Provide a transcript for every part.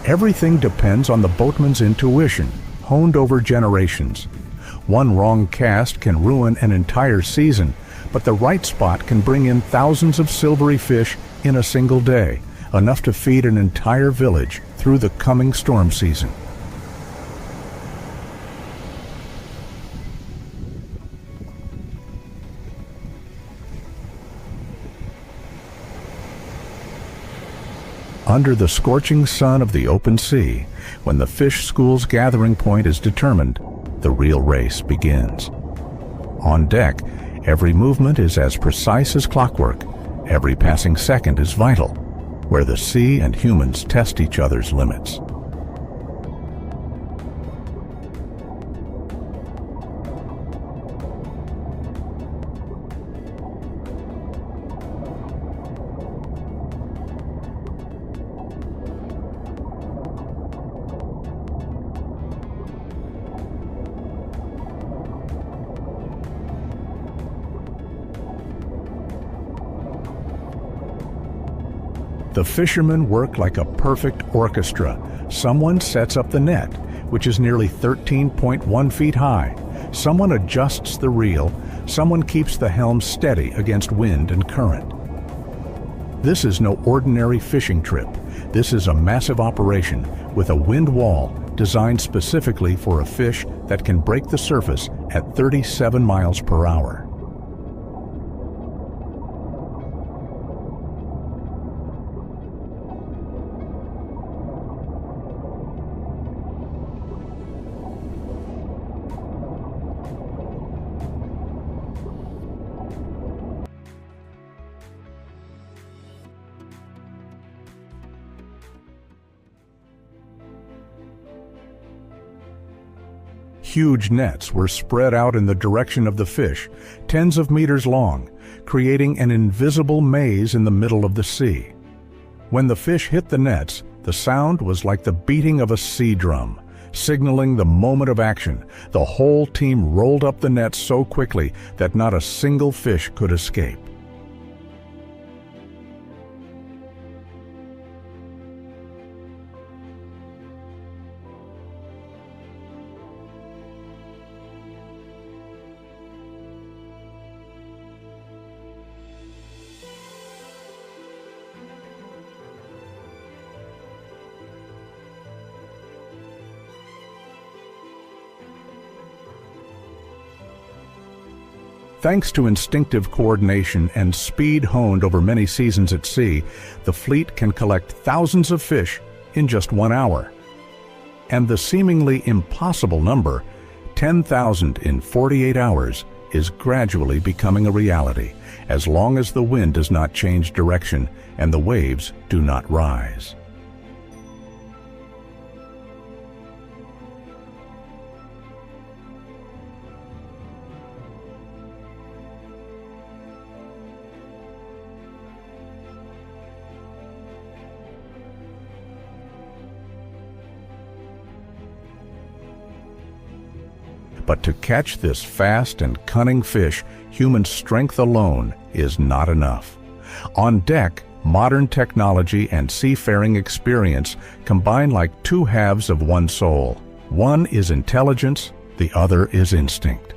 Everything depends on the boatman's intuition, honed over generations. One wrong cast can ruin an entire season, but the right spot can bring in thousands of silvery fish in a single day, enough to feed an entire village through the coming storm season. Under the scorching sun of the open sea, when the fish school's gathering point is determined, the real race begins. On deck, every movement is as precise as clockwork. Every passing second is vital, where the sea and humans test each other's limits. The fishermen work like a perfect orchestra. Someone sets up the net, which is nearly 13.1 feet high. Someone adjusts the reel. Someone keeps the helm steady against wind and current. This is no ordinary fishing trip. This is a massive operation with a wind wall designed specifically for a fish that can break the surface at 37 miles per hour. Huge nets were spread out in the direction of the fish, tens of meters long, creating an invisible maze in the middle of the sea. When the fish hit the nets, the sound was like the beating of a sea drum, signaling the moment of action. The whole team rolled up the nets so quickly that not a single fish could escape. Thanks to instinctive coordination and speed honed over many seasons at sea, the fleet can collect thousands of fish in just 1 hour. And the seemingly impossible number, 10,000 in 48 hours, is gradually becoming a reality, as long as the wind does not change direction and the waves do not rise. But to catch this fast and cunning fish, human strength alone is not enough. On deck, modern technology and seafaring experience combine like two halves of one soul. One is intelligence, the other is instinct.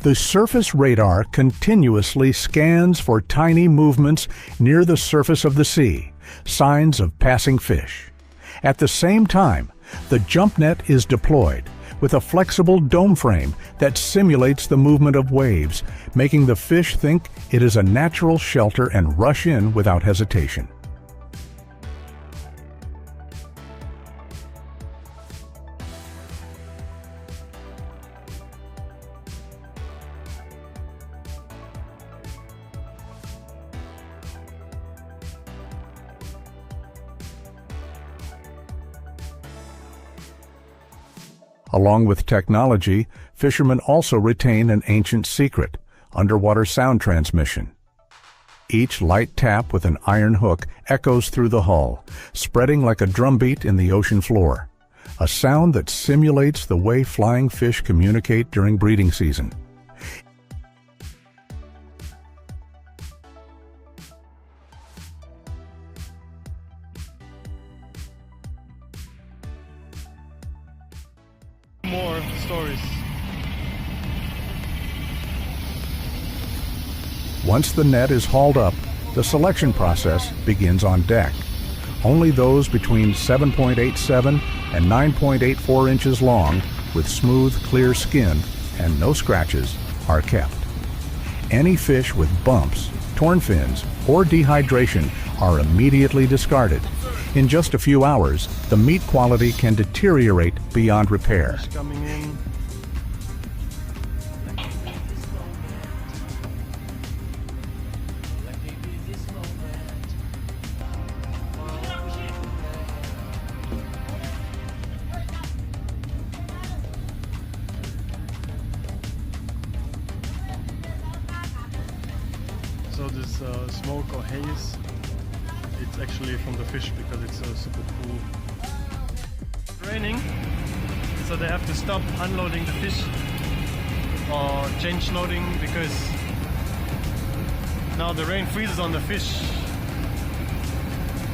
The surface radar continuously scans for tiny movements near the surface of the sea, signs of passing fish. At the same time, the jump net is deployed with a flexible dome frame that simulates the movement of waves, making the fish think it is a natural shelter and rush in without hesitation. Along with technology, fishermen also retain an ancient secret: underwater sound transmission. Each light tap with an iron hook echoes through the hull, spreading like a drumbeat in the ocean floor, a sound that simulates the way flying fish communicate during breeding season. More stories. Once the net is hauled up, the selection process begins on deck. Only those between 7.87 and 9.84 inches long, with smooth, clear skin and no scratches, are kept. Any fish with bumps, torn fins, or dehydration are immediately discarded. In just a few hours, the meat quality can deteriorate beyond repair. Coming in. So this smoke or haze, it's actually from the fish because it's so super cool. It's raining, so they have to stop unloading the fish or change loading because now the rain freezes on the fish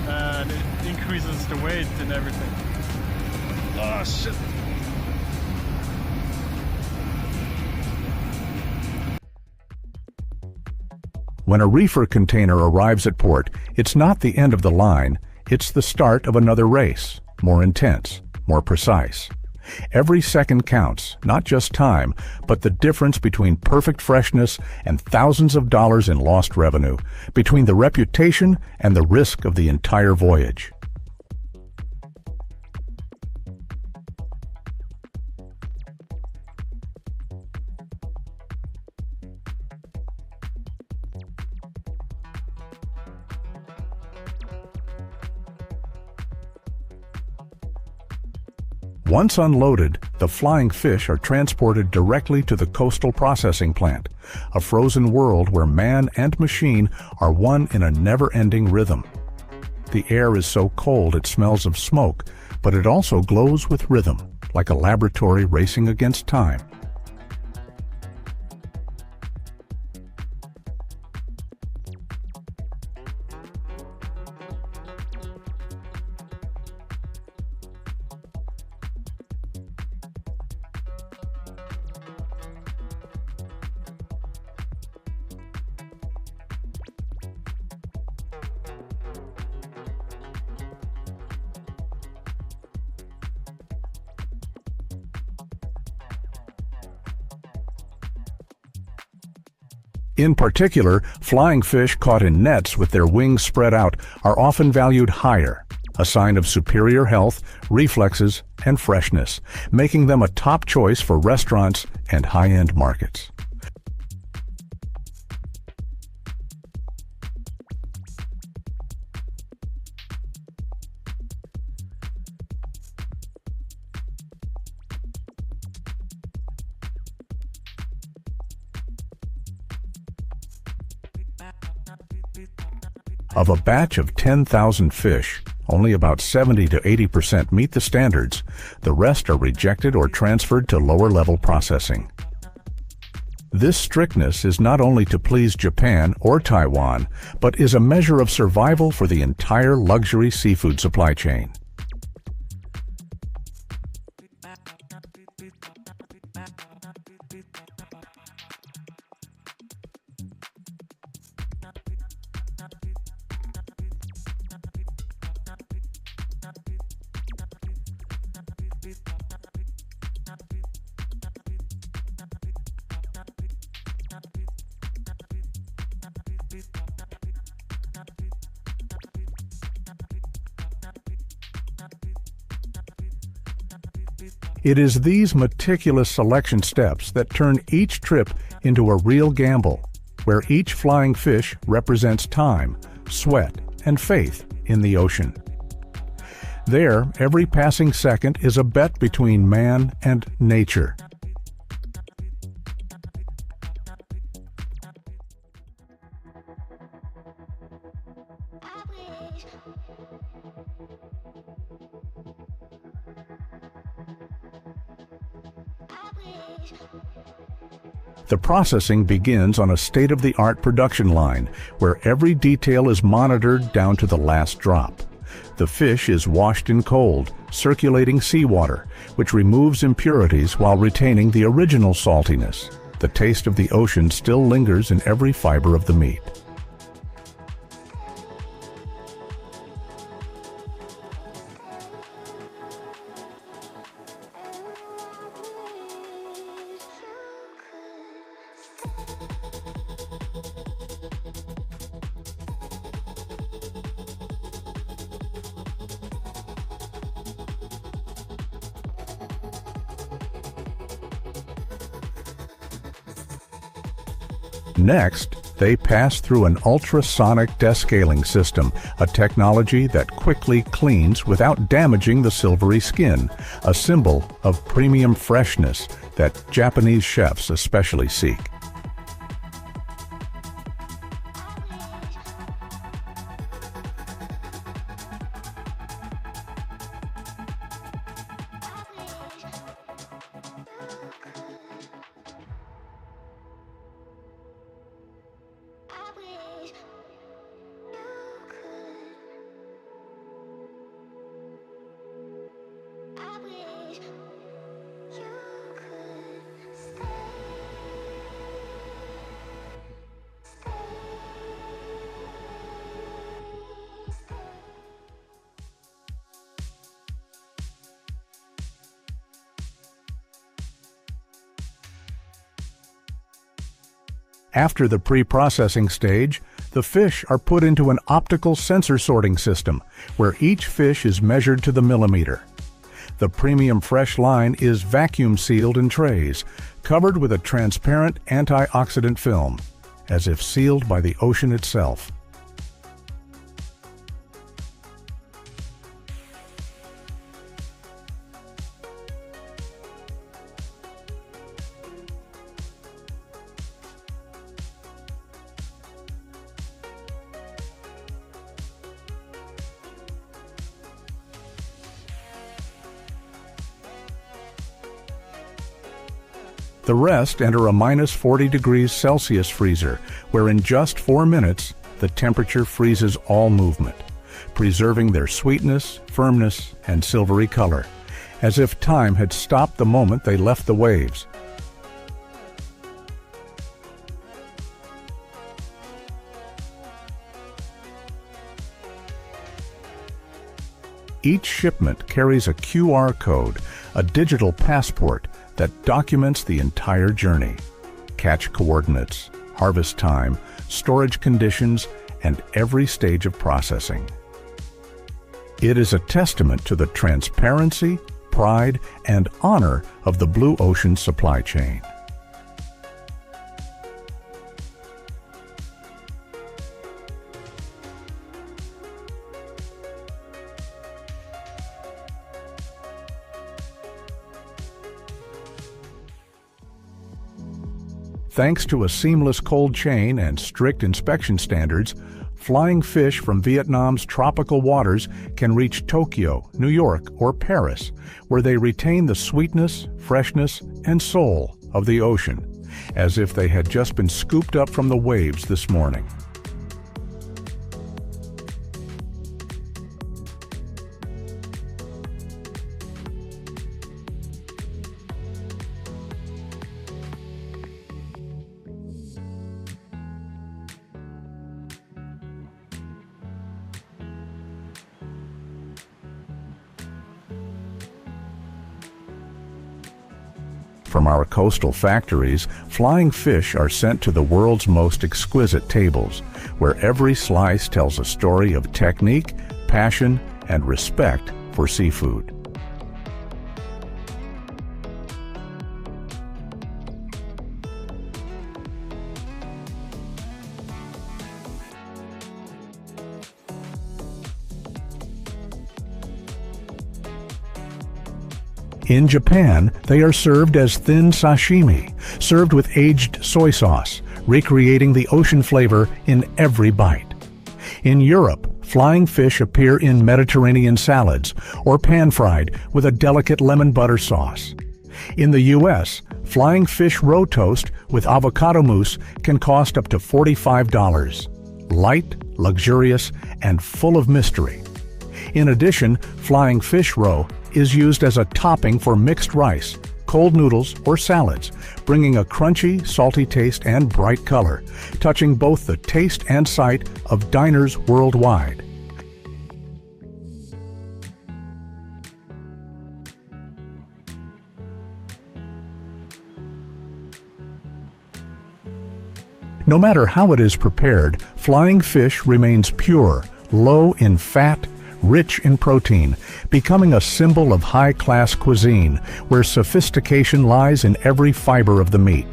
and it increases the weight and everything. Oh shit! When a reefer container arrives at port, it's not the end of the line, it's the start of another race, more intense, more precise. Every second counts, not just time, but the difference between perfect freshness and thousands of dollars in lost revenue, between the reputation and the risk of the entire voyage. Once unloaded, the flying fish are transported directly to the coastal processing plant, a frozen world where man and machine are one in a never-ending rhythm. The air is so cold it smells of smoke, but it also glows with rhythm, like a laboratory racing against time. In particular, flying fish caught in nets with their wings spread out are often valued higher, a sign of superior health, reflexes, and freshness, making them a top choice for restaurants and high-end markets. Of a batch of 10,000 fish, only about 70 to 80% meet the standards. The rest are rejected or transferred to lower-level processing. This strictness is not only to please Japan or Taiwan, but is a measure of survival for the entire luxury seafood supply chain. It is these meticulous selection steps that turn each trip into a real gamble, where each flying fish represents time, sweat, and faith in the ocean. There, every passing second is a bet between man and nature. The processing begins on a state-of-the-art production line, where every detail is monitored down to the last drop. The fish is washed in cold, circulating seawater, which removes impurities while retaining the original saltiness. The taste of the ocean still lingers in every fiber of the meat. Next, they pass through an ultrasonic descaling system, a technology that quickly cleans without damaging the silvery skin, a symbol of premium freshness that Japanese chefs especially seek. After the pre-processing stage, the fish are put into an optical sensor sorting system, where each fish is measured to the millimeter. The premium fresh line is vacuum sealed in trays, covered with a transparent antioxidant film, as if sealed by the ocean itself. The rest enter a minus 40 degrees Celsius freezer, where in just 4 minutes, the temperature freezes all movement, preserving their sweetness, firmness, and silvery color, as if time had stopped the moment they left the waves. Each shipment carries a QR code, a digital passport that documents the entire journey: catch coordinates, harvest time, storage conditions, and every stage of processing. It is a testament to the transparency, pride, and honor of the blue ocean supply chain. Thanks to a seamless cold chain and strict inspection standards, flying fish from Vietnam's tropical waters can reach Tokyo, New York, or Paris, where they retain the sweetness, freshness, and soul of the ocean, as if they had just been scooped up from the waves this morning. From our coastal factories, flying fish are sent to the world's most exquisite tables, where every slice tells a story of technique, passion, and respect for seafood. In Japan, they are served as thin sashimi, served with aged soy sauce, recreating the ocean flavor in every bite. In Europe, flying fish appear in Mediterranean salads or pan-fried with a delicate lemon butter sauce. In the U.S., flying fish roe toast with avocado mousse can cost up to $45. Light, luxurious, and full of mystery. In addition, flying fish roe is used as a topping for mixed rice, cold noodles, or salads, bringing a crunchy, salty taste and bright color, touching both the taste and sight of diners worldwide. No matter how it is prepared, flying fish remains pure, low in fat, rich in protein, becoming a symbol of high-class cuisine, where sophistication lies in every fiber of the meat.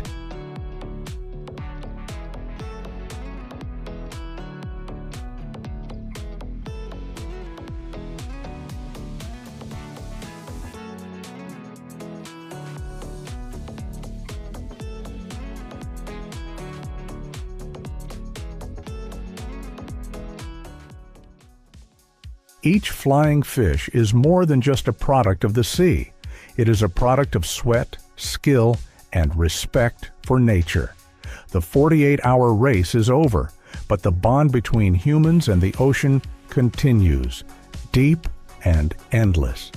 Each flying fish is more than just a product of the sea. It is a product of sweat, skill, and respect for nature. The 48-hour race is over, but the bond between humans and the ocean continues, deep and endless.